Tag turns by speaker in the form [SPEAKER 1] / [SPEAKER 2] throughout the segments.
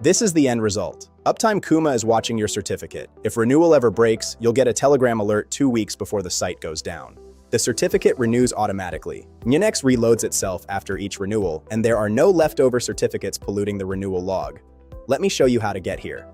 [SPEAKER 1] This is the end result. Uptime Kuma is watching your certificate. If renewal ever breaks, you'll get a Telegram alert 2 weeks before the site goes down. The certificate renews automatically. Nginx reloads itself after each renewal, and there are no leftover certificates polluting the renewal log. Let me show you how to get here.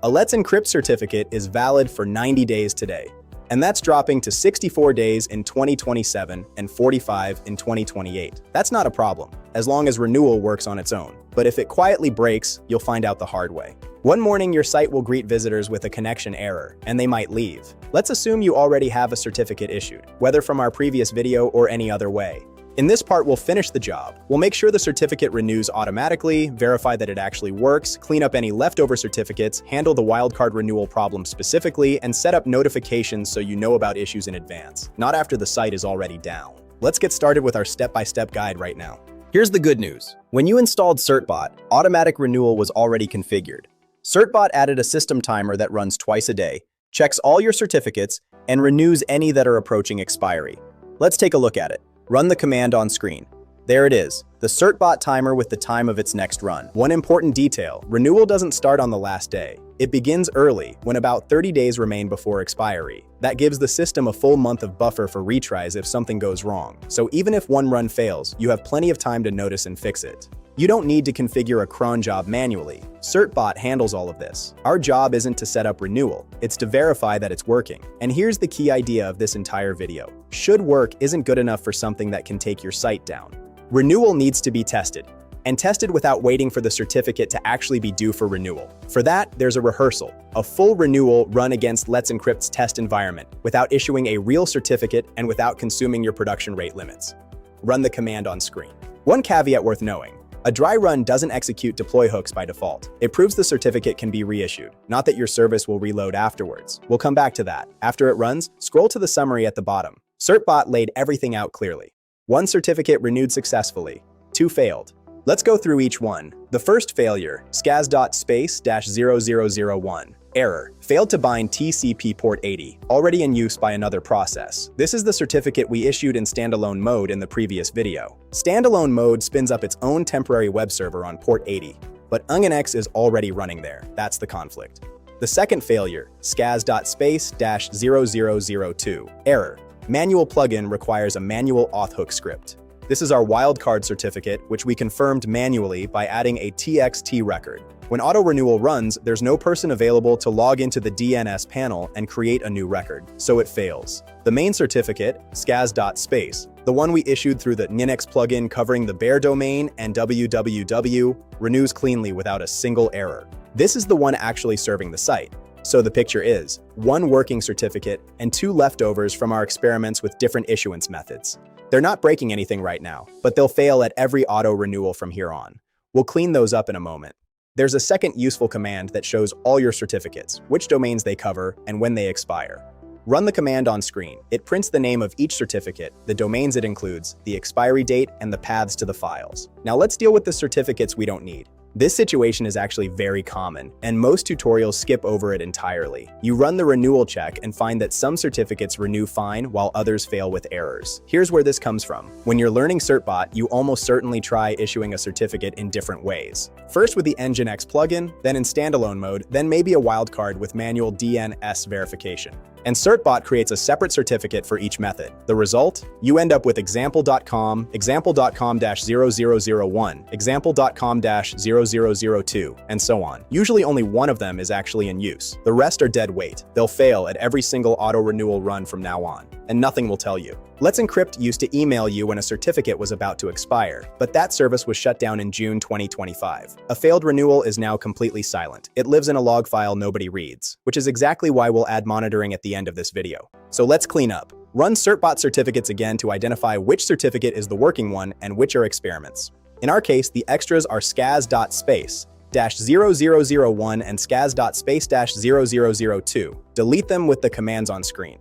[SPEAKER 1] A Let's Encrypt certificate is valid for 90 days today, and that's dropping to 64 days in 2027 and 45 in 2028. That's not a problem, as long as renewal works on its own. But if it quietly breaks, you'll find out the hard way. One morning, your site will greet visitors with a connection error, and they might leave. Let's assume you already have a certificate issued, whether from our previous video or any other way. In this part, we'll finish the job. We'll make sure the certificate renews automatically, verify that it actually works, clean up any leftover certificates, handle the wildcard renewal problem specifically, and set up notifications so you know about issues in advance, not after the site is already down. Let's get started with our step-by-step guide right now. Here's the good news. When you installed Certbot, automatic renewal was already configured. Certbot added a system timer that runs twice a day, checks all your certificates, and renews any that are approaching expiry. Let's take a look at it. Run the command on screen. There it is, the Certbot timer with the time of its next run. One important detail, renewal doesn't start on the last day. It begins early, when about 30 days remain before expiry. That gives the system a full month of buffer for retries if something goes wrong. So even if one run fails, you have plenty of time to notice and fix it. You don't need to configure a cron job manually. Certbot handles all of this. Our job isn't to set up renewal, it's to verify that it's working. And here's the key idea of this entire video. Should work isn't good enough for something that can take your site down. Renewal needs to be tested, and tested without waiting for the certificate to actually be due for renewal. For that, there's a rehearsal, a full renewal run against Let's Encrypt's test environment, without issuing a real certificate and without consuming your production rate limits. Run the command on screen. One caveat worth knowing. A dry run doesn't execute deploy hooks by default. It proves the certificate can be reissued, not that your service will reload afterwards. We'll come back to that. After it runs, scroll to the summary at the bottom. Certbot laid everything out clearly. 1 certificate renewed successfully, 2 failed. Let's go through each one. The first failure, scas.space-0001. Error, failed to bind TCP port 80, already in use by another process. This is the certificate we issued in standalone mode in the previous video. Standalone mode spins up its own temporary web server on port 80, but Nginx is already running there. That's the conflict. The second failure, scas.space-0002. Error, manual plugin requires a manual auth hook script. This is our wildcard certificate, which we confirmed manually by adding a TXT record. When auto-renewal runs, there's no person available to log into the DNS panel and create a new record, so it fails. The main certificate, scas.space, the one we issued through the Nginx plugin covering the bare domain and www, renews cleanly without a single error. This is the one actually serving the site. So the picture is 1 working certificate and 2 leftovers from our experiments with different issuance methods. They're not breaking anything right now, but they'll fail at every auto-renewal from here on. We'll clean those up in a moment. There's a second useful command that shows all your certificates, which domains they cover, and when they expire. Run the command on screen. It prints the name of each certificate, the domains it includes, the expiry date, and the paths to the files. Now let's deal with the certificates we don't need. This situation is actually very common, and most tutorials skip over it entirely. You run the renewal check and find that some certificates renew fine while others fail with errors. Here's where this comes from. When you're learning Certbot, you almost certainly try issuing a certificate in different ways. First with the Nginx plugin, then in standalone mode, then maybe a wildcard with manual DNS verification. And Certbot creates a separate certificate for each method. The result? You end up with example.com, example.com-0001, example.com-0002, and so on. Usually only one of them is actually in use. The rest are dead weight. They'll fail at every single auto-renewal run from now on, and nothing will tell you. Let's Encrypt used to email you when a certificate was about to expire, but that service was shut down in June 2025. A failed renewal is now completely silent. It lives in a log file nobody reads, which is exactly why we'll add monitoring at the end of this video. So let's clean up. Run Certbot certificates again to identify which certificate is the working one and which are experiments. In our case, the extras are scas.space-0001 and scas.space-0002. Delete them with the commands on screen.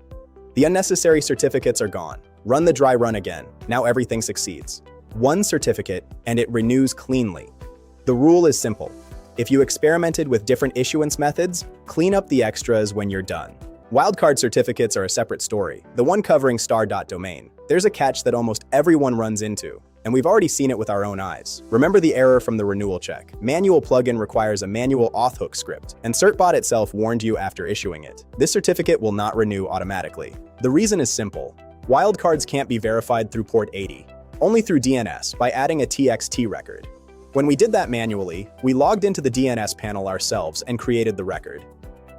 [SPEAKER 1] The unnecessary certificates are gone. Run the dry run again. Now everything succeeds. 1 certificate, and it renews cleanly. The rule is simple. If you experimented with different issuance methods, clean up the extras when you're done. Wildcard certificates are a separate story, the one covering star.domain. There's a catch that almost everyone runs into. And we've already seen it with our own eyes. Remember the error from the renewal check. Manual plugin requires a manual auth hook script, and Certbot itself warned you after issuing it. This certificate will not renew automatically. The reason is simple. Wildcards can't be verified through port 80, only through DNS by adding a TXT record. When we did that manually, we logged into the DNS panel ourselves and created the record.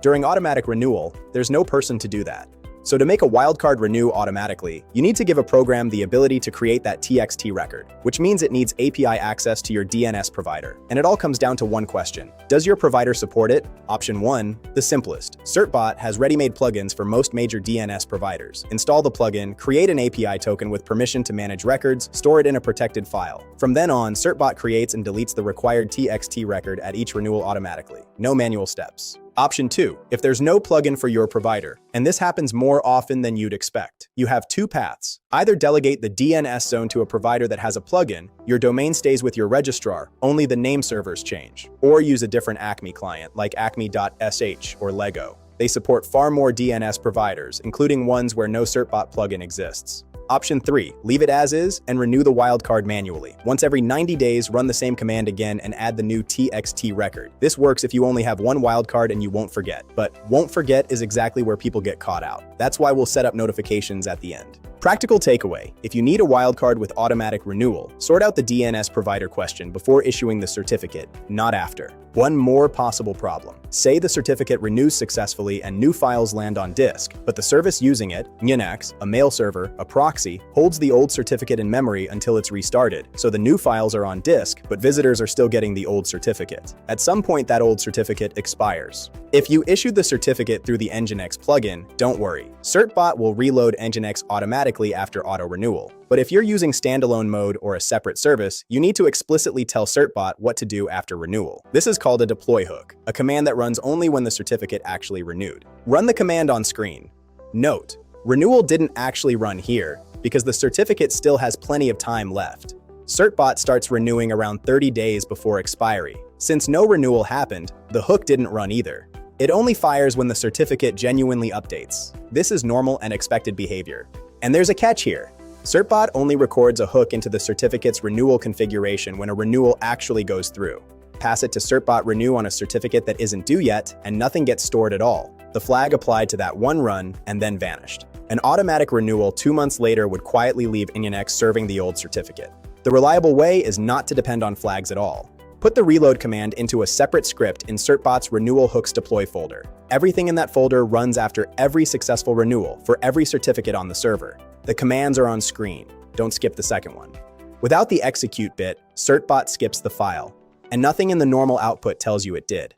[SPEAKER 1] During automatic renewal, there's no person to do that. So to make a wildcard renew automatically, you need to give a program the ability to create that TXT record, which means it needs API access to your DNS provider. And it all comes down to one question. Does your provider support it? Option 1, the simplest. Certbot has ready-made plugins for most major DNS providers. Install the plugin, create an API token with permission to manage records, store it in a protected file. From then on, Certbot creates and deletes the required TXT record at each renewal automatically. No manual steps. Option 2, if there's no plugin for your provider, and this happens more often than you'd expect, you have two paths. Either delegate the DNS zone to a provider that has a plugin, your domain stays with your registrar, only the name servers change, or use a different Acme client like acme.sh or Lego. They support far more DNS providers, including ones where no Certbot plugin exists. Option 3, leave it as is and renew the wildcard manually. Once every 90 days, run the same command again and add the new TXT record. This works if you only have one wildcard and you won't forget. But won't forget is exactly where people get caught out. That's why we'll set up notifications at the end. Practical takeaway, if you need a wildcard with automatic renewal, sort out the DNS provider question before issuing the certificate, not after. One more possible problem. Say the certificate renews successfully and new files land on disk, but the service using it, Nginx, a mail server, a proxy, holds the old certificate in memory until it's restarted, so the new files are on disk, but visitors are still getting the old certificate. At some point, that old certificate expires. If you issued the certificate through the Nginx plugin, don't worry. Certbot will reload Nginx automatically after auto-renewal. But if you're using standalone mode or a separate service, you need to explicitly tell Certbot what to do after renewal. This is called a deploy hook, a command that runs only when the certificate actually renewed. Run the command on screen. Note, renewal didn't actually run here because the certificate still has plenty of time left. Certbot starts renewing around 30 days before expiry. Since no renewal happened, the hook didn't run either. It only fires when the certificate genuinely updates. This is normal and expected behavior. And there's a catch here. Certbot only records a hook into the certificate's renewal configuration when a renewal actually goes through. Pass it to Certbot renew on a certificate that isn't due yet, and nothing gets stored at all. The flag applied to that one run and then vanished. An automatic renewal 2 months later would quietly leave Nginx serving the old certificate. The reliable way is not to depend on flags at all. Put the reload command into a separate script in Certbot's renewal hooks deploy folder. Everything in that folder runs after every successful renewal for every certificate on the server. The commands are on screen. Don't skip the second one. Without the execute bit, Certbot skips the file, and nothing in the normal output tells you it did.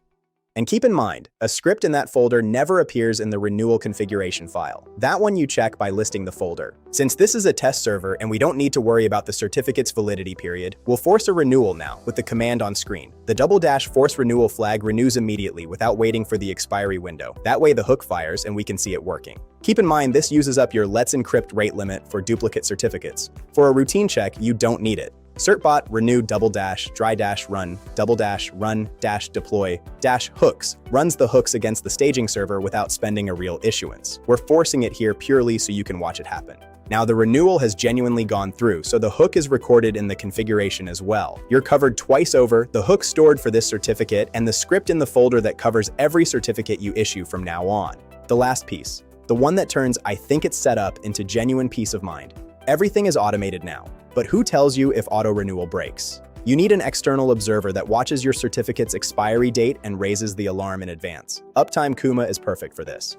[SPEAKER 1] And keep in mind, a script in that folder never appears in the renewal configuration file. That one you check by listing the folder. Since this is a test server and we don't need to worry about the certificate's validity period, we'll force a renewal now with the command on screen. The ~force renewal flag renews immediately without waiting for the expiry window. That way the hook fires and we can see it working. Keep in mind this uses up your Let's Encrypt rate limit for duplicate certificates. For a routine check, you don't need it. Certbot renew ~run-deploy-hooks runs the hooks against the staging server without spending a real issuance. We're forcing it here purely so you can watch it happen. Now the renewal has genuinely gone through, so the hook is recorded in the configuration as well. You're covered twice over, the hook stored for this certificate, and the script in the folder that covers every certificate you issue from now on. The last piece, the one that turns "I think it's set up" into genuine peace of mind. Everything is automated now. But who tells you if auto-renewal breaks? You need an external observer that watches your certificate's expiry date and raises the alarm in advance. Uptime Kuma is perfect for this.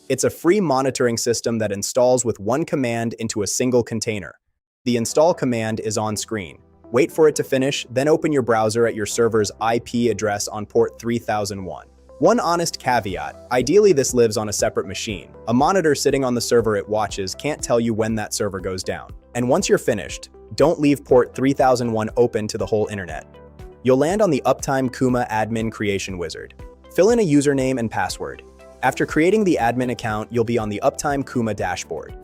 [SPEAKER 1] It's a free monitoring system that installs with one command into a single container. The install command is on screen. Wait for it to finish, then open your browser at your server's IP address on port 3001. One honest caveat, ideally this lives on a separate machine. A monitor sitting on the server it watches can't tell you when that server goes down. And once you're finished, don't leave port 3001 open to the whole internet. You'll land on the Uptime Kuma admin creation wizard. Fill in a username and password. After creating the admin account, you'll be on the Uptime Kuma dashboard.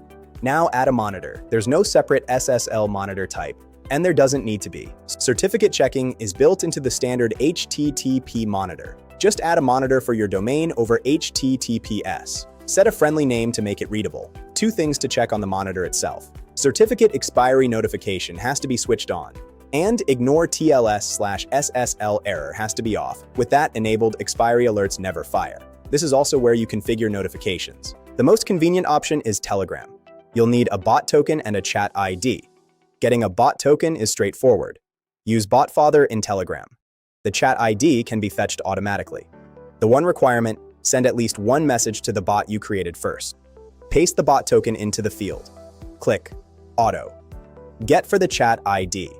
[SPEAKER 1] Now add a monitor. There's no separate SSL monitor type, and there doesn't need to be. Certificate checking is built into the standard HTTP monitor. Just add a monitor for your domain over HTTPS. Set a friendly name to make it readable. 2 things to check on the monitor itself. Certificate expiry notification has to be switched on, and ignore TLS/SSL error has to be off. With that enabled, expiry alerts never fire. This is also where you configure notifications. The most convenient option is Telegram. You'll need a bot token and a chat ID. Getting a bot token is straightforward. Use BotFather in Telegram. The chat ID can be fetched automatically. The one requirement, send at least one message to the bot you created first. Paste the bot token into the field. Click Auto. Get for the chat ID.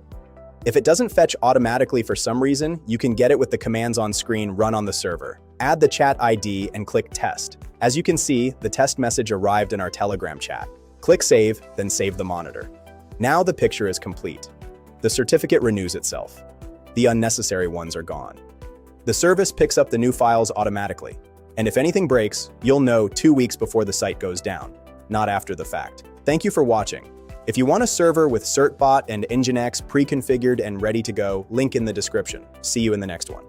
[SPEAKER 1] If it doesn't fetch automatically for some reason, you can get it with the commands on screen run on the server. Add the chat ID and click Test. As you can see, the test message arrived in our Telegram chat. Click Save, then save the monitor. Now the picture is complete. The certificate renews itself. The unnecessary ones are gone. The service picks up the new files automatically. And if anything breaks, you'll know 2 weeks before the site goes down, not after the fact. Thank you for watching. If you want a server with Certbot and Nginx pre-configured and ready to go, link in the description. See you in the next one.